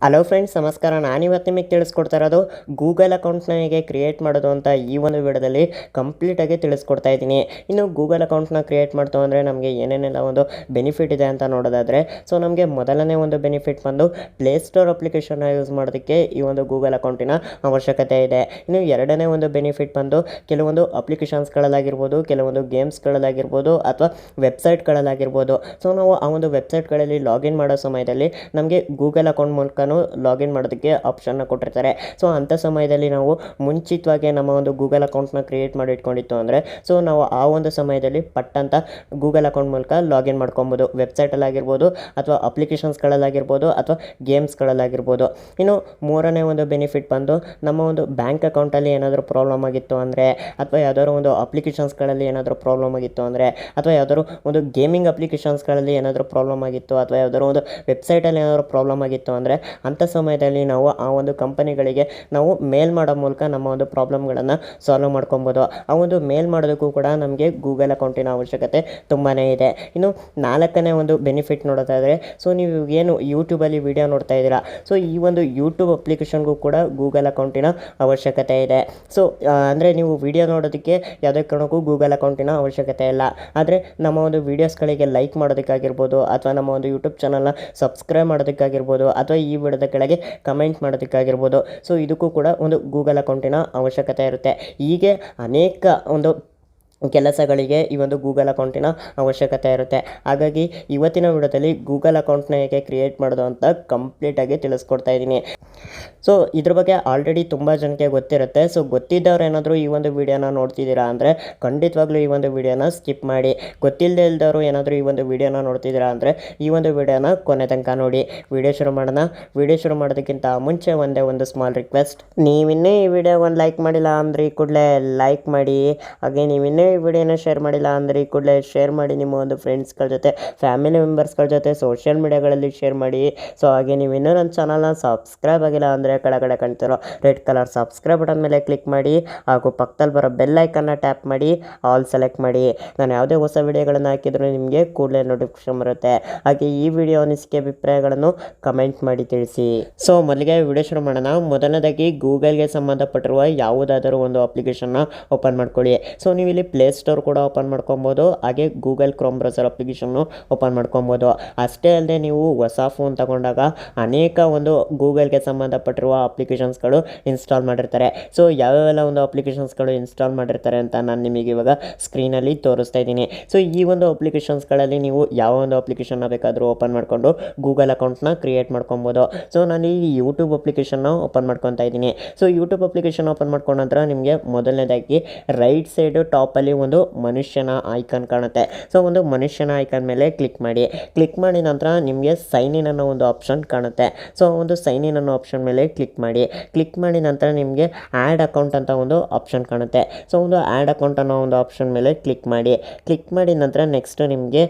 Hello friends, ನಮಸ್ಕಾರ. ನಾನಿವತ್ತು ನಿಮಗೆ ತಿಳಿಸ್ಕೊಡ್ತಾ ಇರೋದು ಗೂಗಲ್ ಅಕೌಂಟ್ನ ಹೇಗೆ ಕ್ರಿಯೇಟ್ ಮಾಡೋದು ಅಂತ ಈ ಒಂದು ವಿಡಿಯೋದಲ್ಲಿ ಕಂಪ್ಲೀಟಾಗಿ ತಿಳಿಸ್ಕೊಡ್ತಾ ಇದ್ದೀನಿ. ಇನ್ನು ಗೂಗಲ್ ಅಕೌಂಟ್ನ ಕ್ರಿಯೇಟ್ ಮಾಡ್ತು ಅಂದರೆ ನಮಗೆ ಏನೇನೆಲ್ಲ ಒಂದು ಬೆನಿಫಿಟ್ ಇದೆ ಅಂತ ನೋಡೋದಾದರೆ, ಸೊ ನಮಗೆ ಮೊದಲನೇ ಒಂದು ಬೆನಿಫಿಟ್ ಬಂದು ಪ್ಲೇಸ್ಟೋರ್ ಅಪ್ಲಿಕೇಶನ್ನ ಯೂಸ್ ಮಾಡೋದಕ್ಕೆ ಈ ಒಂದು ಗೂಗಲ್ ಅಕೌಂಟಿನ ಅವಶ್ಯಕತೆ ಇದೆ. ಇನ್ನು ಎರಡನೇ ಒಂದು ಬೆನಿಫಿಟ್ ಬಂದು ಕೆಲವೊಂದು ಅಪ್ಲಿಕೇಶನ್ಸ್ಗಳಲ್ಲಾಗಿರ್ಬೋದು, ಕೆಲವೊಂದು ಗೇಮ್ಸ್ಗಳಲ್ಲಾಗಿರ್ಬೋದು ಅಥವಾ ವೆಬ್ಸೈಟ್ಗಳಲ್ಲಾಗಿರ್ಬೋದು. ಸೊ ನಾವು ಆ ಒಂದು ವೆಬ್ಸೈಟ್ಗಳಲ್ಲಿ ಲಾಗಿನ್ ಮಾಡೋ ಸಮಯದಲ್ಲಿ ನಮಗೆ ಗೂಗಲ್ ಅಕೌಂಟ್ ಮೂಲಕ ಲಾಗಿನ್ ಮಾಡೋದಕ್ಕೆ ಆಪ್ಷನ್ನ ಕೊಟ್ಟಿರ್ತಾರೆ. ಸೊ ಅಂಥ ಸಮಯದಲ್ಲಿ ನಾವು ಮುಂಚಿತವಾಗಿ ನಮ್ಮ ಒಂದು ಗೂಗಲ್ ಅಕೌಂಟ್ನ ಕ್ರಿಯೇಟ್ ಮಾಡಿ ಇಟ್ಕೊಂಡಿತ್ತು ಅಂದರೆ, ಸೊ ನಾವು ಆ ಒಂದು ಸಮಯದಲ್ಲಿ ಪಟ್ಟಂತ ಗೂಗಲ್ ಅಕೌಂಟ್ ಮೂಲಕ ಲಾಗಿನ್ ಮಾಡ್ಕೊಬೋದು. ವೆಬ್ಸೈಟಲ್ಲಾಗಿರ್ಬೋದು ಅಥವಾ ಅಪ್ಲಿಕೇಶನ್ಸ್ಗಳಲ್ಲಾಗಿರ್ಬೋದು ಅಥವಾ ಗೇಮ್ಸ್ಗಳಲ್ಲಾಗಿರ್ಬೋದು. ಇನ್ನು ಮೂರನೇ ಒಂದು ಬೆನಿಫಿಟ್ ಬಂದು ನಮ್ಮ ಒಂದು ಬ್ಯಾಂಕ್ ಅಕೌಂಟಲ್ಲಿ ಏನಾದರೂ ಪ್ರಾಬ್ಲಮ್ ಆಗಿತ್ತು ಅಂದರೆ, ಅಥವಾ ಯಾವುದಾದ್ರು ಒಂದು ಅಪ್ಲಿಕೇಶನ್ಸ್ಗಳಲ್ಲಿ ಏನಾದರೂ ಪ್ರಾಬ್ಲಮ್ ಆಗಿತ್ತು ಅಂದರೆ, ಅಥವಾ ಯಾವುದಾದ್ರು ಒಂದು ಗೇಮಿಂಗ್ ಅಪ್ಲಿಕೇಶನ್ಸ್ಗಳಲ್ಲಿ ಏನಾದರೂ ಪ್ರಾಬ್ಲಮ್ ಆಗಿತ್ತು, ಅಥವಾ ಯಾವುದಾದ್ರು ಒಂದು ವೆಬ್ಸೈಟಲ್ಲಿ ಏನಾದರೂ ಪ್ರಾಬ್ಲಮ್ ಆಗಿತ್ತು ಅಂದರೆ ಅಂಥ ಸಮಯದಲ್ಲಿ ನಾವು ಆ ಒಂದು ಕಂಪನಿಗಳಿಗೆ ನಾವು ಮೇಲ್ ಮಾಡೋ ಮೂಲಕ ನಮ್ಮ ಒಂದು ಪ್ರಾಬ್ಲಮ್ಗಳನ್ನು ಸಾಲ್ವ್ ಮಾಡ್ಕೊಬೋದು. ಆ ಒಂದು ಮೇಲ್ ಮಾಡೋದಕ್ಕೂ ಕೂಡ ನಮಗೆ ಗೂಗಲ್ ಅಕೌಂಟಿನ ಅವಶ್ಯಕತೆ ತುಂಬಾ ಇದೆ. ಇನ್ನು ನಾಲ್ಕನೇ ಒಂದು ಬೆನಿಫಿಟ್ ನೋಡೋದಾದರೆ, ಸೊ ನೀವು ಏನು ಯೂಟ್ಯೂಬಲ್ಲಿ ವಿಡಿಯೋ ನೋಡ್ತಾ ಇದ್ದೀರಾ, ಸೊ ಈ ಒಂದು ಯೂಟ್ಯೂಬ್ ಅಪ್ಲಿಕೇಶನ್ಗೂ ಕೂಡ ಗೂಗಲ್ ಅಕೌಂಟಿನ ಅವಶ್ಯಕತೆ ಇದೆ. ಸೊ ಅಂದರೆ ನೀವು ವಿಡಿಯೋ ನೋಡೋದಕ್ಕೆ ಯಾವುದೇ ಕಾರಣಕ್ಕೂ ಗೂಗಲ್ ಅಕೌಂಟಿನ ಅವಶ್ಯಕತೆ ಇಲ್ಲ. ಆದರೆ ನಮ್ಮ ಒಂದು ವೀಡಿಯೋಸ್ಗಳಿಗೆ ಲೈಕ್ ಮಾಡೋದಕ್ಕಾಗಿರ್ಬೋದು, ಅಥವಾ ನಮ್ಮ ಒಂದು ಯೂಟ್ಯೂಬ್ ಚಾನಲ್ನ ಸಬ್ಸ್ಕ್ರೈಬ್ ಮಾಡೋದಕ್ಕಾಗಿರ್ಬೋದು, ಅಥವಾ ಈ ವಿಡಿಯೋದ ಕೆಳಗೆ ಕಮೆಂಟ್ ಮಾಡೋದಕ್ಕಾಗಿರ್ಬೋದು. ಸೊ ಇದಕ್ಕೂ ಕೂಡ ಒಂದು ಗೂಗಲ್ ಅಕೌಂಟಿನ ಅವಶ್ಯಕತೆ ಇರುತ್ತೆ. ಹೀಗೆ ಅನೇಕ ಒಂದು ಕೆಲಸಗಳಿಗೆ ಈ ಒಂದು ಗೂಗಲ್ ಅಕೌಂಟಿನ ಅವಶ್ಯಕತೆ ಇರುತ್ತೆ. ಹಾಗಾಗಿ ಇವತ್ತಿನ ವಿಡಿಯೋದಲ್ಲಿ ಗೂಗಲ್ ಅಕೌಂಟ್ನ ಹೇಗೆ ಕ್ರಿಯೇಟ್ ಮಾಡೋದು ಅಂತ ಕಂಪ್ಲೀಟಾಗಿ ತಿಳಿಸ್ಕೊಡ್ತಾ ಇದ್ದೀನಿ. ಸೊ ಇದ್ರ ಬಗ್ಗೆ ಆಲ್ರೆಡಿ ತುಂಬ ಜನಕ್ಕೆ ಗೊತ್ತಿರುತ್ತೆ. ಸೊ ಗೊತ್ತಿದ್ದವ್ರು ಏನಾದರೂ ಈ ಒಂದು ವಿಡಿಯೋನ ನೋಡ್ತಿದ್ದೀರಾ ಅಂದರೆ ಖಂಡಿತವಾಗ್ಲೂ ಈ ಒಂದು ವಿಡಿಯೋನ ಸ್ಕಿಪ್ ಮಾಡಿ. ಗೊತ್ತಿಲ್ಲದೆ ಇಲ್ದವರು ಏನಾದರೂ ಈ ಒಂದು ವಿಡಿಯೋನ ನೋಡ್ತಿದ್ದೀರಾ ಅಂದರೆ ಈ ಒಂದು ವಿಡಿಯೋನ ಕೊನೆ ತನಕ ನೋಡಿ. ವಿಡಿಯೋ ಶುರು ಮಾಡೋಣ. ವಿಡಿಯೋ ಶುರು ಮಾಡೋದಕ್ಕಿಂತ ಮುಂಚೆ ಒಂದು ಸ್ಮಾಲ್ ರಿಕ್ವೆಸ್ಟ್. ನೀವಿನ್ನೂ ಈ ವಿಡಿಯೋ ಲೈಕ್ ಮಾಡಿಲ್ಲ ಅಂದರೆ ಈ ಕೂಡಲೇ ಲೈಕ್ ಮಾಡಿ. ಹಾಗೆ ನೀವಿನ್ನೂ ಈ ವಿಡಿಯೋನ ಶೇರ್ ಮಾಡಿಲ್ಲ ಅಂದರೆ ಈ ಕೂಡಲೇ ಶೇರ್ ಮಾಡಿ. ನಿಮ್ಮ ಒಂದು ಫ್ರೆಂಡ್ಸ್ಗಳ ಜೊತೆ, ಫ್ಯಾಮಿಲಿ ಮೆಂಬರ್ಸ್ಗಳ ಜೊತೆ ಸೋಷಿಯಲ್ ಮೀಡಿಯಾಗಳಲ್ಲಿ ಶೇರ್ ಮಾಡಿ. ಸೊ ಹಾಗೆ ನೀವಿನ್ನೂ ನನ್ನ ಚಾನಲ್ನ ಸಬ್ಸ್ಕ್ರೈಬ್ ಆಗಿಲ್ಲ ಅಂದರೆ ಕೆಳಗಡೆ ಕಾಣ್ತಿರೋ ರೆಡ್ ಕಲರ್ ಸಬ್ಸ್ಕ್ರೈಬ್ ಬಟನ್ ಮೇಲೆ ಕ್ಲಿಕ್ ಮಾಡಿ. ಹಾಗೂ ಪಕ್ಕದಲ್ಲಿ ಬರೋ ಬೆಲ್ ಐಕನ್ನ ಟ್ಯಾಪ್ ಮಾಡಿ, ಆಲ್ ಸೆಲೆಕ್ಟ್ ಮಾಡಿ. ನಾನು ಯಾವುದೇ ಹೊಸ ವಿಡಿಯೋಗಳನ್ನು ಹಾಕಿದರೂ ನಿಮಗೆ ಕೂಡಲೇ ನೋಟಿಫಿಕೇಶನ್ ಬರುತ್ತೆ. ಹಾಗೆ ಈ ವಿಡಿಯೋ ಅನಿಸಿಕೆ ಅಭಿಪ್ರಾಯಗಳನ್ನು ಕಮೆಂಟ್ ಮಾಡಿ ತಿಳಿಸಿ. ಸೊ ಮೊದಲಿಗೆ ವಿಡಿಯೋ ಶುರು ಮಾಡೋಣ. ಮೊದಲನೇದಾಗಿ ಗೂಗಲ್ಗೆ ಸಂಬಂಧಪಟ್ಟಿರುವ ಯಾವುದಾದರೂ ಒಂದು ಅಪ್ಲಿಕೇಶನ್ನ ಓಪನ್ ಮಾಡ್ಕೊಳ್ಳಿ. ಸೊ ನೀವು ಇಲ್ಲಿ ಪ್ಲೇಸ್ಟೋರ್ ಕೂಡ ಓಪನ್ ಮಾಡ್ಕೊಬೋದು, ಹಾಗೆ Google Chrome browser application open ಮಾಡ್ಕೊಬೋದು. ಅಷ್ಟೇ ಅಲ್ಲದೆ ನೀವು ಹೊಸ ಫೋನ್ ತಗೊಂಡಾಗ ಅನೇಕ ಒಂದು ಗೂಗಲ್ಗೆ ಸಂಬಂಧಪಟ್ಟಿರುವ ಅಪ್ಲಿಕೇಶನ್ಸ್ಗಳು ಇನ್ಸ್ಟಾಲ್ ಮಾಡಿರ್ತಾರೆ. ಸೊ ಯಾವ್ಯಾವೆಲ್ಲ ಒಂದು ಅಪ್ಲಿಕೇಶನ್ಸ್ಗಳು ಇನ್ಸ್ಟಾಲ್ ಮಾಡಿರ್ತಾರೆ ಅಂತ ನಾನು ನಿಮಗೆ ಇವಾಗ ಸ್ಕ್ರೀನಲ್ಲಿ ತೋರಿಸ್ತಾ ಇದ್ದೀನಿ. ಸೊ ಈ ಒಂದು ಅಪ್ಲಿಕೇಶನ್ಸ್ಗಳಲ್ಲಿ ನೀವು ಯಾವ ಒಂದು ಅಪ್ಲಿಕೇಶನ್ನ ಬೇಕಾದರೂ ಓಪನ್ ಮಾಡಿಕೊಂಡು ಗೂಗಲ್ ಅಕೌಂಟ್ನ ಕ್ರಿಯೇಟ್ ಮಾಡ್ಕೊಬೋದು. ಸೊ ನಾನು ಈ ಯೂಟ್ಯೂಬ್ ಅಪ್ಲಿಕೇಶನ್ನ ಓಪನ್ ಮಾಡ್ಕೊತಾ ಇದ್ದೀನಿ. ಸೊ ಯೂಟ್ಯೂಬ್ ಅಪ್ಲಿಕೇಶನ್ ಓಪನ್ ಮಾಡ್ಕೊಂಡ ನಂತರ ನಿಮಗೆ ಮೊದಲನೇದಾಗಿ ರೈಟ್ ಸೈಡು ಟಾಪಲ್ಲಿ ಒಂದು ಮನುಷ್ಯನ ಐಕಾನ್ ಕಾಣುತ್ತೆ. ಸೊ ಒಂದು ಮನುಷ್ಯನ ಐಕಾನ್ ಮೇಲೆ ಕ್ಲಿಕ್ ಮಾಡಿ. ಕ್ಲಿಕ್ ಮಾಡಿದ ನಂತರ ನಿಮಗೆ ಸೈನ್ ಇನ್ ಅನ್ನೋ ಒಂದು ಆಪ್ಷನ್ ಕಾಣುತ್ತೆ. ಸೊ ಒಂದು ಸೈನ್ ಇನ್ ಅನ್ನೋ ಆಪ್ಷನ್ ಮೇಲೆ ಕ್ಲಿಕ್ ಮಾಡಿ. ಕ್ಲಿಕ್ ಮಾಡಿದ ನಂತರ ನಿಮಗೆ ಆ್ಯಡ್ ಅಕೌಂಟ್ ಅಂತ ಒಂದು ಆಪ್ಷನ್ ಕಾಣುತ್ತೆ. ಸೊ ಒಂದು ಆ್ಯಡ್ ಅಕೌಂಟ್ ಅನ್ನೋ ಒಂದು ಆಪ್ಷನ್ ಮೇಲೆ ಕ್ಲಿಕ್ ಮಾಡಿ. ಕ್ಲಿಕ್ ಮಾಡಿದ ನಂತರ ನೆಕ್ಸ್ಟ್ ನಿಮಗೆ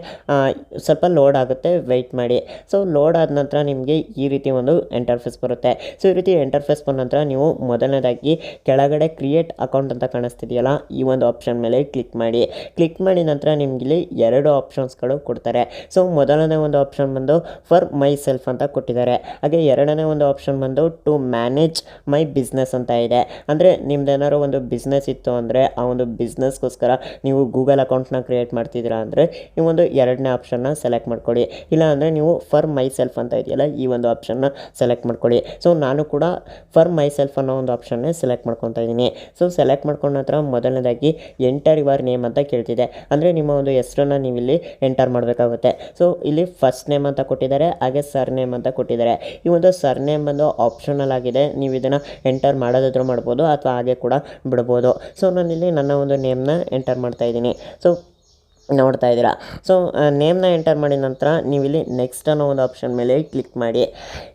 ಸ್ವಲ್ಪ ಲೋಡ್ ಆಗುತ್ತೆ, ವೆಯ್ಟ್ ಮಾಡಿ. ಸೊ ಲೋಡ್ ಆದ ನಂತರ ನಿಮಗೆ ಈ ರೀತಿ ಒಂದು ಇಂಟರ್ಫೇಸ್ ಬರುತ್ತೆ. ಸೊ ಈ ರೀತಿ ಇಂಟರ್ಫೇಸ್ ಬಂದ ನಂತರ ನೀವು ಮೊದಲನೇದಾಗಿ ಕೆಳಗಡೆ ಕ್ರಿಯೇಟ್ ಅಕೌಂಟ್ ಅಂತ ಕಾಣಿಸ್ತಿದೆಯಲ್ಲ, ಈ ಒಂದು ಆಪ್ಷನ್ ಮೇಲೆ ಕ್ಲಿಕ್ ಮಾಡಿ. ಕ್ಲಿಕ್ ಮಾಡಿದ ನಂತರ ನಿಮಗಿಲ್ಲಿ ಎರಡು ಆಪ್ಷನ್ಸ್ಗಳು ಕೊಡ್ತಾರೆ. ಸೊ ಮೊದಲನೇ ಒಂದು ಆಪ್ಷನ್ ಬಂದು ಫಾರ್ ಮೈ ಸೆಲ್ಫ್ ಅಂತ ಕೊಟ್ಟಿದ್ದಾರೆ. ಹಾಗೆ ಎರಡನೇ ಒಂದು ಆಪ್ಷನ್ ಬಂದು ಟು ಮ್ಯಾನೇಜ್ ಮೈ ಬಿಸ್ನೆಸ್ ಅಂತ ಇದೆ. ಅಂದರೆ ನಿಮ್ದೇನಾದ್ರು ಒಂದು ಬಿಸ್ನೆಸ್ ಇತ್ತು ಅಂದರೆ ಆ ಒಂದು ಬಿಸ್ನೆಸ್ಗೋಸ್ಕರ ನೀವು ಗೂಗಲ್ ಅಕೌಂಟ್ನ ಕ್ರಿಯೇಟ್ ಮಾಡ್ತಿದ್ದೀರಾ ಅಂದರೆ ಈ ಒಂದು ಎರಡನೇ ಆಪ್ಷನ್ನ ಸೆಲೆಕ್ಟ್ ಮಾಡ್ಕೊಳ್ಳಿ. ಇಲ್ಲ ಅಂದರೆ ನೀವು ಫಾರ್ ಮೈ ಸೆಲ್ಫ್ ಅಂತ ಇದೆಯಲ್ಲ, ಈ ಒಂದು ಆಪ್ಷನ್ನ ಸೆಲೆಕ್ಟ್ ಮಾಡ್ಕೊಳ್ಳಿ. ಸೊ ನಾನು ಕೂಡ ಫಾರ್ ಮೈ ಸೆಲ್ಫ್ ಅನ್ನೋ ಒಂದು ಆಪ್ಷನ್ನೇ ಸೆಲೆಕ್ಟ್ ಮಾಡ್ಕೊತಾ ಇದ್ದೀನಿ. ಸೊ ಸೆಲೆಕ್ಟ್ ಮಾಡ್ಕೊಂಡ ನಂತರ ಮೊದಲನೇದಾಗಿ ಎಂಟರ್ ಯುವರ್ ನೇಮ್ ಅಂತ ಕೇಳ್ತಿದೆ. ಅಂದರೆ ನಿಮ್ಮ ಒಂದು ಹೆಸರನ್ನು ನೀವು ಇಲ್ಲಿ ಎಂಟರ್ ಮಾಡಬೇಕಾಗುತ್ತೆ. ಸೊ ಇಲ್ಲಿ ಫಸ್ಟ್ ನೇಮ್ ಅಂತ ಕೊಟ್ಟಿದ್ದಾರೆ, ಹಾಗೆ ಸರ್ ನೇಮ್ ಅಂತ ಕೊಟ್ಟಿದ್ದಾರೆ. ಈ ಒಂದು ಸರ್ ನೇಮ್ ಬಂದು ಆಪ್ಷನಲ್ ಆಗಿದೆ. ನೀವು ಇದನ್ನು ಎಂಟರ್ ಮಾಡೋದಾದ್ರೂ ಮಾಡ್ಬೋದು ಅಥವಾ ಹಾಗೆ ಕೂಡ ಬಿಡ್ಬೋದು. ಸೊ ನಾನಿಲ್ಲಿ ನನ್ನ ಒಂದು ನೇಮ್ನ ಎಂಟರ್ ಮಾಡ್ತಾ ಇದ್ದೀನಿ. ಸೊ ನೋಡ್ತಾ ಇದ್ದೀರಾ. ಸೊ ನೇಮ್ನ ಎಂಟರ್ ಮಾಡಿದ ನಂತರ ನೀವಿಲ್ಲಿ ನೆಕ್ಸ್ಟ್ ಅನ್ನೋ ಒಂದು ಆಪ್ಷನ್ ಮೇಲೆ ಕ್ಲಿಕ್ ಮಾಡಿ.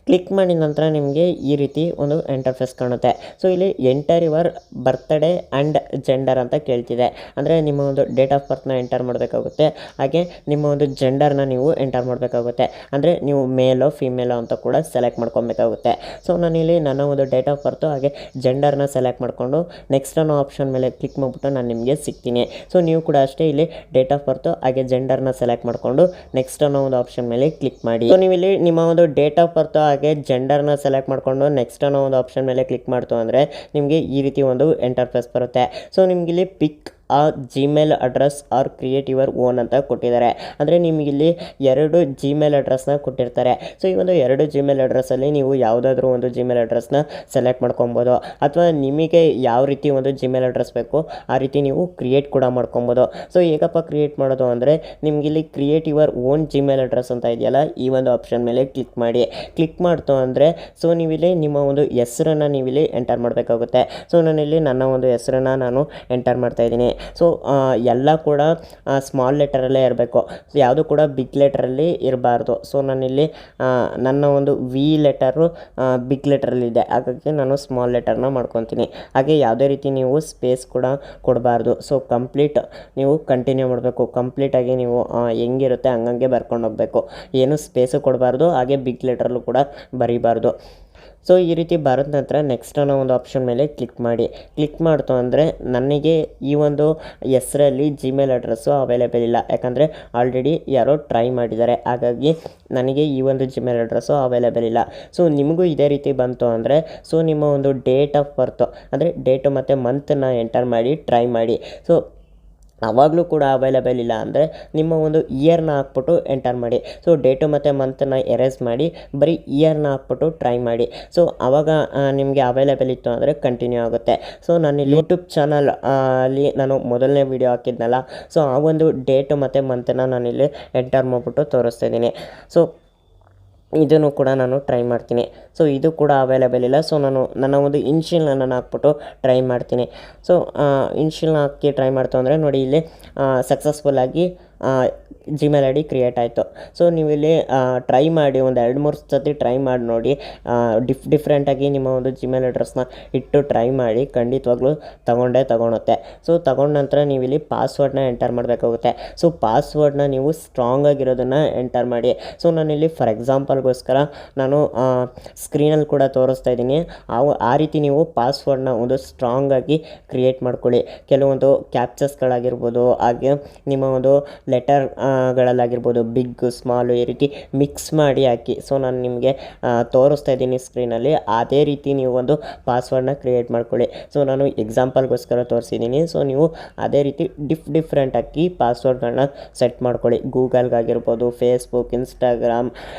ಕ್ಲಿಕ್ ಮಾಡಿದ ನಂತರ ನಿಮಗೆ ಈ ರೀತಿ ಒಂದು ಇಂಟರ್ಫೇಸ್ ಕಾಣುತ್ತೆ. ಸೊ ಇಲ್ಲಿ enter your birthday and gender ಅಂತ ಕೇಳ್ತಿದೆ. ಅಂದರೆ ನಿಮ್ಮ ಒಂದು ಡೇಟ್ ಆಫ್ ಬರ್ತ್ನ ಎಂಟರ್ ಮಾಡಬೇಕಾಗುತ್ತೆ, ಹಾಗೆ ನಿಮ್ಮ ಒಂದು ಜೆಂಡರ್ನ ನೀವು ಎಂಟರ್ ಮಾಡಬೇಕಾಗುತ್ತೆ. ಅಂದರೆ ನೀವು ಮೇಲೋ ಫಿಮೇಲೋ ಅಂತ ಕೂಡ ಸೆಲೆಕ್ಟ್ ಮಾಡ್ಕೊಬೇಕಾಗುತ್ತೆ. ಸೊ ನಾನಿಲ್ಲಿ ನನ್ನ ಒಂದು ಡೇಟ್ ಆಫ್ ಬರ್ತು ಹಾಗೆ ಜೆಂಡರ್ನ ಸೆಲೆಕ್ಟ್ ಮಾಡಿಕೊಂಡು ನೆಕ್ಸ್ಟ್ ಅನ್ನೋ ಆಪ್ಷನ್ ಮೇಲೆ ಕ್ಲಿಕ್ ಮಾಡಿಬಿಟ್ಟು ನಾನು ನಿಮಗೆ ಸಿಗ್ತೀನಿ. ಸೊ ನೀವು ಕೂಡ ಅಷ್ಟೇ ಇಲ್ಲಿ ಡೇಟ್ ಆಫ್ ಬರ್ತು ಹಾಗೆ ಜೆಂಡರ್ನ ಸೆಲೆಕ್ಟ್ ಮಾಡಿಕೊಂಡು ನೆಕ್ಸ್ಟ್ ಅನ್ನೋ ಒಂದು ಆಪ್ಷನ್ ಮೇಲೆ ಕ್ಲಿಕ್ ಮಾಡಿ. ಸೊ ನೀವು ಇಲ್ಲಿ ನಿಮ್ಮ ಒಂದು ಡೇಟ್ ಆಫ್ ಬರ್ತ್ ಹಾಗೆ ಜೆಂಡರ್ನ ಸೆಲೆಕ್ಟ್ ಮಾಡಿಕೊಂಡು ನೆಕ್ಸ್ಟ್ ಅನ್ನೋ ಒಂದು ಆಪ್ಷನ್ ಮೇಲೆ ಕ್ಲಿಕ್ ಮಾಡ್ತು ಅಂದರೆ ನಿಮಗೆ ಈ ರೀತಿ ಒಂದು ಇಂಟರ್ಫೇಸ್ ಬರುತ್ತೆ. ಸೊ ನಿಮ್ಗೆ ಇಲ್ಲಿ pick a Gmail address or create your own ಅಂತ ಕೊಟ್ಟಿದ್ದಾರೆ. ಅಂದರೆ ನಿಮಗಿಲ್ಲಿ 2 ಜಿಮೇಲ್ ಅಡ್ರೆಸ್ನ ಕೊಟ್ಟಿರ್ತಾರೆ. ಸೊ ಈ ಒಂದು 2 ಜಿಮೇಲ್ ಅಡ್ರೆಸ್ಸಲ್ಲಿ ನೀವು ಯಾವುದಾದ್ರೂ ಒಂದು ಜಿಮೇಲ್ ಅಡ್ರೆಸ್ನ ಸೆಲೆಕ್ಟ್ ಮಾಡ್ಕೊಬೋದು, ಅಥವಾ ನಿಮಗೆ ಯಾವ ರೀತಿ ಒಂದು ಜಿಮೇಲ್ ಅಡ್ರೆಸ್ ಬೇಕು ಆ ರೀತಿ ನೀವು ಕ್ರಿಯೇಟ್ ಕೂಡ ಮಾಡ್ಕೊಬೋದು. ಸೊ ಹೇಗಪ್ಪ ಕ್ರಿಯೇಟ್ ಮಾಡೋದು ಅಂದರೆ ನಿಮಗಿಲ್ಲಿ create your own Gmail address ಅಂತ ಇದೆಯಲ್ಲ, ಈ ಒಂದು ಆಪ್ಷನ್ ಮೇಲೆ ಕ್ಲಿಕ್ ಮಾಡಿ. ಕ್ಲಿಕ್ ಮಾಡ್ತು ಅಂದರೆ ಸೊ ನೀವಿಲ್ಲಿ ನಿಮ್ಮ ಒಂದು ಹೆಸರನ್ನು ನೀವಿಲ್ಲಿ ಎಂಟರ್ ಮಾಡಬೇಕಾಗುತ್ತೆ. ಸೊ ನಾನಿಲ್ಲಿ ನನ್ನ ಒಂದು ಹೆಸರನ್ನು ನಾನು ಎಂಟರ್ ಮಾಡ್ತಾಯಿದ್ದೀನಿ. ಸೊ ಎಲ್ಲ ಕೂಡ ಸ್ಮಾಲ್ ಲೆಟರಲ್ಲೇ ಇರಬೇಕು, ಯಾವುದು ಕೂಡ ಬಿಗ್ ಲೆಟರಲ್ಲಿ ಇರಬಾರ್ದು. ಸೊ ನಾನಿಲ್ಲಿ ನನ್ನ ಒಂದು ವಿ ಲೆಟರು ಬಿಗ್ ಲೆಟರಲ್ಲಿದೆ, ಹಾಗಾಗಿ ನಾನು ಸ್ಮಾಲ್ ಲೆಟರ್ನ ಮಾಡ್ಕೊತೀನಿ. ಹಾಗೆ ಯಾವುದೇ ರೀತಿ ನೀವು ಸ್ಪೇಸ್ ಕೂಡ ಕೊಡಬಾರ್ದು. ಸೊ ಕಂಪ್ಲೀಟ್ ನೀವು ಕಂಟಿನ್ಯೂ ಮಾಡಬೇಕು. ಕಂಪ್ಲೀಟಾಗಿ ನೀವು ಹೆಂಗಿರುತ್ತೆ ಹಂಗಂಗೆ ಬರ್ಕೊಂಡು ಹೋಗಬೇಕು, ಏನು ಸ್ಪೇಸು ಕೊಡಬಾರ್ದು, ಹಾಗೆ ಬಿಗ್ ಲೆಟರ್ಲು ಕೂಡ ಬರೀಬಾರ್ದು. ಸೊ ಈ ರೀತಿ ಬರೋದ ನಂತರ ನೆಕ್ಸ್ಟ್ ಅನ್ನೋ ಒಂದು ಆಪ್ಷನ್ ಮೇಲೆ ಕ್ಲಿಕ್ ಮಾಡಿ. ಕ್ಲಿಕ್ ಮಾಡ್ತು ಅಂದರೆ ನನಗೆ ಈ ಒಂದು ಹೆಸರಲ್ಲಿ ಜಿಮೇಲ್ ಅಡ್ರೆಸ್ಸು ಅವೈಲೇಬಲ್ ಇಲ್ಲ, ಯಾಕಂದರೆ ಆಲ್ರೆಡಿ ಯಾರೋ ಟ್ರೈ ಮಾಡಿದ್ದಾರೆ, ಹಾಗಾಗಿ ನನಗೆ ಈ ಒಂದು ಜಿಮೇಲ್ ಅಡ್ರೆಸ್ಸು ಅವೈಲೇಬಲ್ ಇಲ್ಲ. ಸೊ ನಿಮಗೂ ಇದೇ ರೀತಿ ಬಂತು ಅಂದರೆ ಸೊ ನಿಮ್ಮ ಒಂದು ಡೇಟ್ ಆಫ್ ಬರ್ತು ಅಂದರೆ ಡೇಟು ಮತ್ತು ಮಂತನ್ನ ಎಂಟರ್ ಮಾಡಿ ಟ್ರೈ ಮಾಡಿ. ಸೊ ಆವಾಗಲೂ ಕೂಡ ಅವೈಲೇಬಲ್ ಇಲ್ಲ ಅಂದರೆ ನಿಮ್ಮ ಒಂದು ಇಯರ್ನ ಹಾಕ್ಬಿಟ್ಟು ಎಂಟರ್ ಮಾಡಿ. ಸೊ ಡೇಟು ಮತ್ತು ಮಂತನ್ನ ಎರೇಸ್ ಮಾಡಿ ಬರೀ ಇಯರ್ನ ಹಾಕ್ಬಿಟ್ಟು ಟ್ರೈ ಮಾಡಿ. ಸೊ ಆವಾಗ ನಿಮಗೆ ಅವೈಲೇಬಲ್ ಇತ್ತು ಅಂದರೆ ಕಂಟಿನ್ಯೂ ಆಗುತ್ತೆ. ಸೊ ನಾನು ಯೂಟ್ಯೂಬ್ ಚಾನಲ್ ಅಲ್ಲಿ ನಾನು ಮೊದಲನೇ ವೀಡಿಯೋ ಹಾಕಿದ್ನಲ್ಲ, ಸೊ ಆ ಒಂದು ಡೇಟು ಮತ್ತು ಮಂತನ್ನು ನಾನಿಲ್ಲಿ ಎಂಟರ್ ಮಾಡಿಬಿಟ್ಟು ತೋರಿಸ್ತಾ ಇದ್ದೀನಿ. ಸೊ ಇದನ್ನು ಕೂಡ ನಾನು ಟ್ರೈ ಮಾಡ್ತೀನಿ. ಸೊ ಇದು ಕೂಡ ಅವೈಲೇಬಲ್ ಇಲ್ಲ. ಸೊ ನಾನು ನನ್ನ ಒಂದು ಇನ್ಷಿಯಲ್ನ ಹಾಕ್ಬಿಟ್ಟು ಟ್ರೈ ಮಾಡ್ತೀನಿ. ಸೊ ಇನ್ಷಿಯಲ್ನ ಹಾಕಿ ಟ್ರೈ ಮಾಡ್ತು ಅಂದರೆ ನೋಡಿ ಇಲ್ಲಿ ಸಕ್ಸಸ್ಫುಲ್ಲಾಗಿ ಜಿಮೇಲ್ ಐ ಡಿ ಕ್ರಿಯೇಟ್ ಆಯಿತು. ಸೊ ನೀವು ಇಲ್ಲಿ ಟ್ರೈ ಮಾಡಿ, ಒಂದು 2-3 ಸತಿ ಟ್ರೈ ಮಾಡಿ ನೋಡಿ. ಡಿಫ್ರೆಂಟಾಗಿ ನಿಮ್ಮ ಒಂದು ಜಿಮೇಲ್ ಅಡ್ರೆಸ್ನ ಇಟ್ಟು ಟ್ರೈ ಮಾಡಿ, ಖಂಡಿತವಾಗ್ಲೂ ತಗೊಳುತ್ತೆ. ಸೊ ತಗೊಂಡ ನಂತರ ನೀವು ಇಲ್ಲಿ ಪಾಸ್ವರ್ಡ್ನ ಎಂಟರ್ ಮಾಡಬೇಕಾಗುತ್ತೆ. ಸೊ ಪಾಸ್ವರ್ಡ್ನ ನೀವು ಸ್ಟ್ರಾಂಗ್ ಆಗಿರೋದನ್ನು ಎಂಟರ್ ಮಾಡಿ. ಸೊ ನಾನಿಲ್ಲಿ ಫಾರ್ ಎಕ್ಸಾಂಪಲ್ಗೋಸ್ಕರ ನಾನು ಸ್ಕ್ರೀನಲ್ಲಿ ಕೂಡ ತೋರಿಸ್ತಾ ಇದ್ದೀನಿ. ಆ ರೀತಿ ನೀವು ಪಾಸ್ವರ್ಡ್ನ ಒಂದು ಸ್ಟ್ರಾಂಗಾಗಿ ಕ್ರಿಯೇಟ್ ಮಾಡ್ಕೊಳ್ಳಿ. ಕೆಲವೊಂದು ಕ್ಯಾಪ್ಚರ್ಸ್ಗಳಾಗಿರ್ಬೋದು, ಹಾಗೆ ನಿಮ್ಮ ಒಂದು ಲೆಟರ್ಗಳಲ್ಲಾಗಿರ್ಬೋದು, ಬಿಗ್ ಸ್ಮಾಲು ಈ ರೀತಿ ಮಿಕ್ಸ್ ಮಾಡಿ ಹಾಕಿ. ಸೊ ನಾನು ನಿಮಗೆ ತೋರಿಸ್ತಾ ಇದ್ದೀನಿ ಸ್ಕ್ರೀನಲ್ಲಿ, ಅದೇ ರೀತಿ ನೀವು ಒಂದು ಪಾಸ್ವರ್ಡ್ನ ಕ್ರಿಯೇಟ್ ಮಾಡ್ಕೊಳ್ಳಿ. ಸೊ ನಾನು ಎಕ್ಸಾಂಪಲ್ಗೋಸ್ಕರ ತೋರಿಸಿದ್ದೀನಿ. ಸೊ ನೀವು ಅದೇ ರೀತಿ ಡಿಫ್ರೆಂಟಾಗಿ ಪಾಸ್ವರ್ಡ್ಗಳನ್ನ ಸೆಟ್ ಮಾಡ್ಕೊಳ್ಳಿ. ಗೂಗಲ್ಗಾಗಿರ್ಬೋದು, ಫೇಸ್ಬುಕ್, ಇನ್ಸ್ಟಾಗ್ರಾಮ್,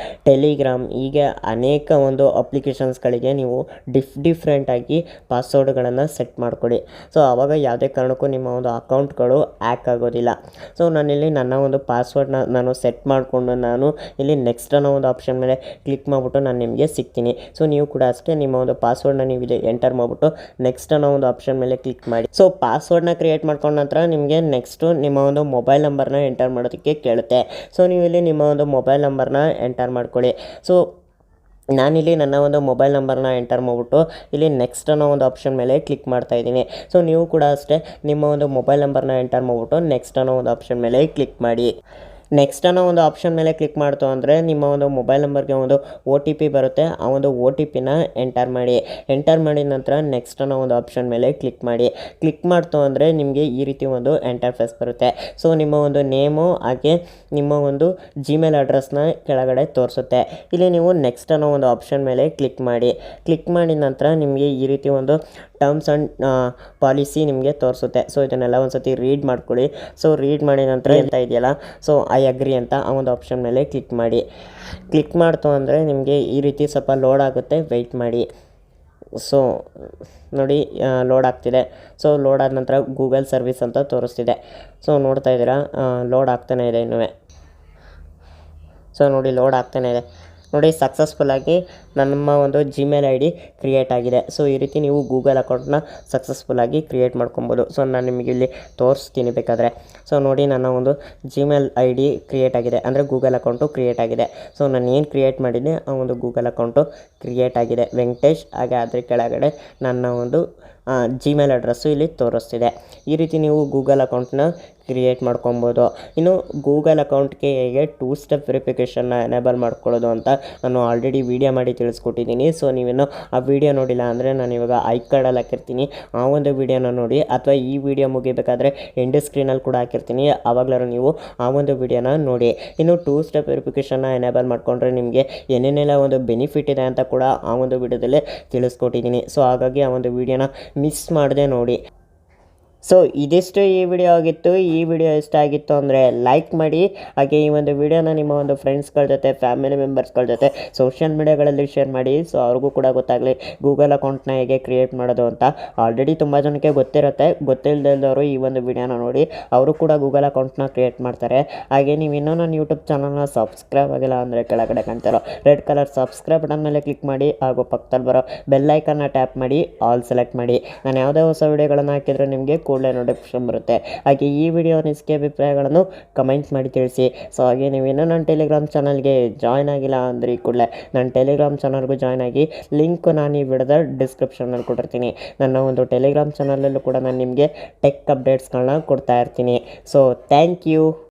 ಟೆಲಿಗ್ರಾಮ್, ಹೀಗೆ ಅನೇಕ ಒಂದು ಅಪ್ಲಿಕೇಶನ್ಸ್ಗಳಿಗೆ ನೀವು ಡಿಫ್ರೆಂಟಾಗಿ ಪಾಸ್ವರ್ಡ್ಗಳನ್ನು ಸೆಟ್ ಮಾಡ್ಕೊಳ್ಳಿ. ಸೊ ಆವಾಗ ಯಾವುದೇ ಕಾರಣಕ್ಕೂ ನಿಮ್ಮ ಒಂದು ಅಕೌಂಟ್ಗಳು ಹ್ಯಾಕ್ ಆಗೋದಿಲ್ಲ. ಸೊ ನಾನಿಲ್ಲಿ ನನ್ನ ಒಂದು ಪಾಸ್ವರ್ಡ್ನ ನಾನು ಸೆಟ್ ಮಾಡಿಕೊಂಡು ನಾನು ಇಲ್ಲಿ ನೆಕ್ಸ್ಟ್ ಅನ್ನೋ ಒಂದು ಆಪ್ಷನ್ ಮೇಲೆ ಕ್ಲಿಕ್ ಮಾಡಿಬಿಟ್ಟು ನಾನು ನಿಮಗೆ ಸಿಗ್ತೀನಿ. ಸೊ ನೀವು ಕೂಡ ಅಷ್ಟೇ ನಿಮ್ಮ ಒಂದು ಪಾಸ್ವರ್ಡ್ನ ನೀವು ಇಲ್ಲಿ ಎಂಟರ್ ಮಾಡಿಬಿಟ್ಟು ನೆಕ್ಸ್ಟ್ ಅನ್ನೋ ಒಂದು ಆಪ್ಷನ್ ಮೇಲೆ ಕ್ಲಿಕ್ ಮಾಡಿ. ಸೊ ಪಾಸ್ವರ್ಡ್ನ ಕ್ರಿಯೇಟ್ ಮಾಡ್ಕೊಂಡ ನಂತರ ನಿಮಗೆ ನೆಕ್ಸ್ಟು ನಿಮ್ಮ ಒಂದು ಮೊಬೈಲ್ ನಂಬರ್ನ ಎಂಟರ್ ಮಾಡೋದಕ್ಕೆ ಕೇಳುತ್ತೆ. ಸೊ ನೀವು ಇಲ್ಲಿ ನಿಮ್ಮ ಒಂದು ಮೊಬೈಲ್ ನಂಬರ್ನ ಎಂಟರ್ ಮಾಡ್ಕೊಳ್ಳಿ. ಸೊ ನಾನಿಲ್ಲಿ ನನ್ನ ಒಂದು ಮೊಬೈಲ್ ನಂಬರ್ನ ಎಂಟರ್ ಮಾಡಿಬಿಟ್ಟು ಇಲ್ಲಿ ನೆಕ್ಸ್ಟ್ ಅನ್ನೋ ಒಂದು ಆಪ್ಷನ್ ಮೇಲೆ ಕ್ಲಿಕ್ ಮಾಡ್ತಾ ಇದ್ದೀನಿ. ಸೊ ನೀವು ಕೂಡ ಅಷ್ಟೇ ನಿಮ್ಮ ಒಂದು ಮೊಬೈಲ್ ನಂಬರ್ನ ಎಂಟರ್ ಮಾಡಿಬಿಟ್ಟು ನೆಕ್ಸ್ಟ್ ಅನ್ನೋ ಒಂದು ಆಪ್ಷನ್ ಮೇಲೆ ಕ್ಲಿಕ್ ಮಾಡಿ. ನೆಕ್ಸ್ಟ್ ಅನ್ನೋ ಒಂದು ಆಪ್ಷನ್ ಮೇಲೆ ಕ್ಲಿಕ್ ಮಾಡ್ತು ಅಂದರೆ ನಿಮ್ಮ ಒಂದು ಮೊಬೈಲ್ ನಂಬರ್ಗೆ ಒಂದು OTP ಬರುತ್ತೆ. ಆ ಒಂದು OTPನ ಎಂಟರ್ ಮಾಡಿ. ಎಂಟರ್ ಮಾಡಿದ ನಂತರ ನೆಕ್ಸ್ಟ್ ಅನ್ನೋ ಒಂದು ಆಪ್ಷನ್ ಮೇಲೆ ಕ್ಲಿಕ್ ಮಾಡಿ. ಕ್ಲಿಕ್ ಮಾಡ್ತು ಅಂದರೆ ನಿಮಗೆ ಈ ರೀತಿ ಒಂದು ಇಂಟರ್ಫೇಸ್ ಬರುತ್ತೆ. ಸೊ ನಿಮ್ಮ ಒಂದು ನೇಮು ಹಾಗೆ ನಿಮ್ಮ ಒಂದು ಜಿಮೇಲ್ ಅಡ್ರೆಸ್ನ ಕೆಳಗಡೆ ತೋರಿಸುತ್ತೆ. ಇಲ್ಲಿ ನೀವು ನೆಕ್ಸ್ಟ್ ಅನ್ನೋ ಒಂದು ಆಪ್ಷನ್ ಮೇಲೆ ಕ್ಲಿಕ್ ಮಾಡಿ. ಕ್ಲಿಕ್ ಮಾಡಿದ ನಂತರ ನಿಮಗೆ ಈ ರೀತಿ ಒಂದು ಟರ್ಮ್ಸ್ ಆ್ಯಂಡ್ ಪಾಲಿಸಿ ನಿಮಗೆ ತೋರಿಸುತ್ತೆ. ಸೊ ಇದನ್ನೆಲ್ಲ ಒಂದು ಸತಿ ರೀಡ್ ಮಾಡ್ಕೊಳ್ಳಿ. ಸೊ ರೀಡ್ ಮಾಡಿದ ನಂತರ ಎಂತ ಇದೆಯಲ್ಲ, ಸೊ ಐ ಅಗ್ರಿ ಅಂತ ಆ ಒಂದು ಆಪ್ಷನ್ ಮೇಲೆ ಕ್ಲಿಕ್ ಮಾಡಿ. ಕ್ಲಿಕ್ ಮಾಡ್ತು ಅಂದರೆ ನಿಮಗೆ ಈ ರೀತಿ ಸ್ವಲ್ಪ ಲೋಡ್ ಆಗುತ್ತೆ, ವೆಯ್ಟ್ ಮಾಡಿ. ಸೊ ನೋಡಿ ಲೋಡ್ ಆಗ್ತಿದೆ. ಸೊ ಲೋಡ್ ಆದ ನಂತರ ಗೂಗಲ್ ಸರ್ವಿಸ್ ಅಂತ ತೋರಿಸ್ತಿದೆ. ಸೊ ನೋಡ್ತಾ ಇದ್ದೀರಾ, ಲೋಡ್ ಆಗ್ತಾನೆ ಇದೆ ಇನ್ನೂ. ಸೊ ನೋಡಿ ಲೋಡ್ ಆಗ್ತಾನೆ ಇದೆ. ನೋಡಿ ಸಕ್ಸಸ್ಫುಲ್ಲಾಗಿ ನಮ್ಮ ಒಂದು ಜಿಮೇಲ್ ಐ ಡಿ ಕ್ರಿಯೇಟ್ ಆಗಿದೆ. ಸೊ ಈ ರೀತಿ ನೀವು ಗೂಗಲ್ ಅಕೌಂಟ್ನ ಸಕ್ಸಸ್ಫುಲ್ಲಾಗಿ ಕ್ರಿಯೇಟ್ ಮಾಡ್ಕೊಬೋದು. ಸೊ ನಾನು ನಿಮಗೆ ಇಲ್ಲಿ ತೋರಿಸ್ತೀನಿ ಬೇಕಾದರೆ. ಸೊ ನೋಡಿ ನನ್ನ ಒಂದು ಜಿಮೇಲ್ ಐ ಡಿ ಕ್ರಿಯೇಟ್ ಆಗಿದೆ, ಅಂದರೆ ಗೂಗಲ್ ಅಕೌಂಟು ಕ್ರಿಯೇಟ್ ಆಗಿದೆ. ಸೊ ನಾನು ಏನು ಕ್ರಿಯೇಟ್ ಮಾಡಿದ್ದೆ ಆ ಒಂದು ಗೂಗಲ್ ಅಕೌಂಟು ಕ್ರಿಯೇಟ್ ಆಗಿದೆ, ವೆಂಕಟೇಶ್. ಹಾಗೆ ಅದ್ರ ಕೆಳಗಡೆ ನನ್ನ ಒಂದು ಜಿಮೇಲ್ ಅಡ್ರೆಸ್ಸು ಇಲ್ಲಿ ತೋರಿಸ್ತಿದೆ. ಈ ರೀತಿ ನೀವು ಗೂಗಲ್ ಅಕೌಂಟ್ನ ಕ್ರಿಯೇಟ್ ಮಾಡ್ಕೊಬೋದು. ಇನ್ನು ಗೂಗಲ್ ಅಕೌಂಟ್ಗೆ ಹೇಗೆ 2 ಸ್ಟೆಪ್ ವೆರಿಫಿಕೇಷನ್ನ ಎನೇಬಲ್ ಮಾಡ್ಕೊಳ್ಳೋದು ಅಂತ ನಾನು ಆಲ್ರೆಡಿ ವೀಡಿಯೋ ಮಾಡಿದ್ದೀನಿ. ತಿಳಿಸ್ಕೊಟ್ಟಿದ್ದೀನಿ. ಸೊ ನೀವೇನು ಆ ವಿಡಿಯೋ ನೋಡಿಲ್ಲ ಅಂದರೆ ನಾನು ಇವಾಗ ಐ ಕಾರ್ಡಲ್ಲಿ ಹಾಕಿರ್ತೀನಿ, ಆ ಒಂದು ವಿಡಿಯೋನ ನೋಡಿ. ಅಥವಾ ಈ ವಿಡಿಯೋ ಮುಗಿಬೇಕಾದ್ರೆ ಎಂಡ್ ಸ್ಕ್ರೀನಲ್ಲಿ ಕೂಡ ಹಾಕಿರ್ತೀನಿ, ಆವಾಗಲಾರು ನೀವು ಆ ಒಂದು ವಿಡಿಯೋನ ನೋಡಿ. ಇನ್ನು 2 ಸ್ಟೆಪ್ ವೆರಿಫಿಕೇಷನ್ನ ಎನೇಬಲ್ ಮಾಡಿಕೊಂಡ್ರೆ ನಿಮಗೆ ಏನೇನೆಲ್ಲ ಒಂದು ಬೆನಿಫಿಟ್ ಇದೆ ಅಂತ ಕೂಡ ಆ ಒಂದು ವಿಡಿಯೋದಲ್ಲೇ ತಿಳಿಸ್ಕೊಟ್ಟಿದ್ದೀನಿ. ಸೊ ಹಾಗಾಗಿ ಆ ಒಂದು ವಿಡಿಯೋನ ಮಿಸ್ ಮಾಡದೆ ನೋಡಿ. ಸೊ ಇದಿಷ್ಟು ಈ ವಿಡಿಯೋ ಆಗಿತ್ತು. ಈ ವಿಡಿಯೋ ಇಷ್ಟ ಆಗಿತ್ತು ಅಂದರೆ ಲೈಕ್ ಮಾಡಿ. ಹಾಗೆ ಈ ಒಂದು ವಿಡಿಯೋನ ನಿಮ್ಮ ಒಂದು ಫ್ರೆಂಡ್ಸ್ಗಳ ಜೊತೆ, ಫ್ಯಾಮಿಲಿ ಮೆಂಬರ್ಸ್ಗಳ ಜೊತೆ ಸೋಷಿಯಲ್ ಮೀಡಿಯಾಗಳಲ್ಲಿ ಶೇರ್ ಮಾಡಿ. ಸೊ ಅವ್ರಿಗೂ ಕೂಡ ಗೊತ್ತಾಗಲಿ ಗೂಗಲ್ ಅಕೌಂಟ್ನ ಹೇಗೆ ಕ್ರಿಯೇಟ್ ಮಾಡೋದು ಅಂತ. ಆಲ್ರೆಡಿ ತುಂಬ ಜನಕ್ಕೆ ಗೊತ್ತಿರುತ್ತೆ, ಗೊತ್ತಿಲ್ಲದವರು ಈ ಒಂದು ವಿಡಿಯೋನ ನೋಡಿ ಅವರು ಕೂಡ ಗೂಗಲ್ ಅಕೌಂಟ್ನ ಕ್ರಿಯೇಟ್ ಮಾಡ್ತಾರೆ. ಹಾಗೆ ನೀವು ಇನ್ನೂ ನನ್ನ ಯೂಟ್ಯೂಬ್ ಚಾನಲ್ನ ಸಬ್ಸ್ಕ್ರೈಬ್ ಆಗಿಲ್ಲ ಅಂದರೆ ಕೆಳಗಡೆ ಕಾಣ್ತಾರೋ ರೆಡ್ ಕಲರ್ ಸಬ್ಸ್ಕ್ರೈಬ್ ಬಟನ್ ಮೇಲೆ ಕ್ಲಿಕ್ ಮಾಡಿ. ಹಾಗೂ ಪಕ್ಕದಲ್ಲಿ ಬರೋ ಬೆಲ್ ಐಕನ್ನ ಟ್ಯಾಪ್ ಮಾಡಿ, ಆಲ್ ಸೆಲೆಕ್ಟ್ ಮಾಡಿ. ನಾನು ಯಾವುದೇ ಹೊಸ ವಿಡಿಯೋಗಳನ್ನು ಹಾಕಿದರೆ ನಿಮಗೆ ಕೂಡಲೇ ನೋಟಿಫಿಕೇಶನ್ ಬರುತ್ತೆ. ಹಾಗೆ ಈ ವಿಡಿಯೋ ಅನಿಸಿಕೆ ಅಭಿಪ್ರಾಯಗಳನ್ನು ಕಮೆಂಟ್ ಮಾಡಿ ತಿಳಿಸಿ. ಸೊ ಹಾಗೆ ನೀವೇನೋ ನನ್ನ ಟೆಲಿಗ್ರಾಮ್ ಚಾನಲ್ಗೆ ಜಾಯ್ನ್ ಆಗಿಲ್ಲ ಅಂದರೆ ಕೂಡಲೇ ನನ್ನ ಟೆಲಿಗ್ರಾಮ್ ಚಾನಲ್ಗೂ ಜಾಯ್ನ್ ಆಗಿ. ಲಿಂಕ್ ನಾನು ಈ ವಿಡಿಯೋದ ಡಿಸ್ಕ್ರಿಪ್ಷನಲ್ಲಿ ಕೊಟ್ಟಿರ್ತೀನಿ. ನನ್ನ ಒಂದು ಟೆಲಿಗ್ರಾಮ್ ಚಾನಲಲ್ಲೂ ಕೂಡ ನಾನು ನಿಮಗೆ ಟೆಕ್ ಅಪ್ಡೇಟ್ಸ್ಗಳನ್ನ ಕೊಡ್ತಾ ಇರ್ತೀನಿ. So thank you.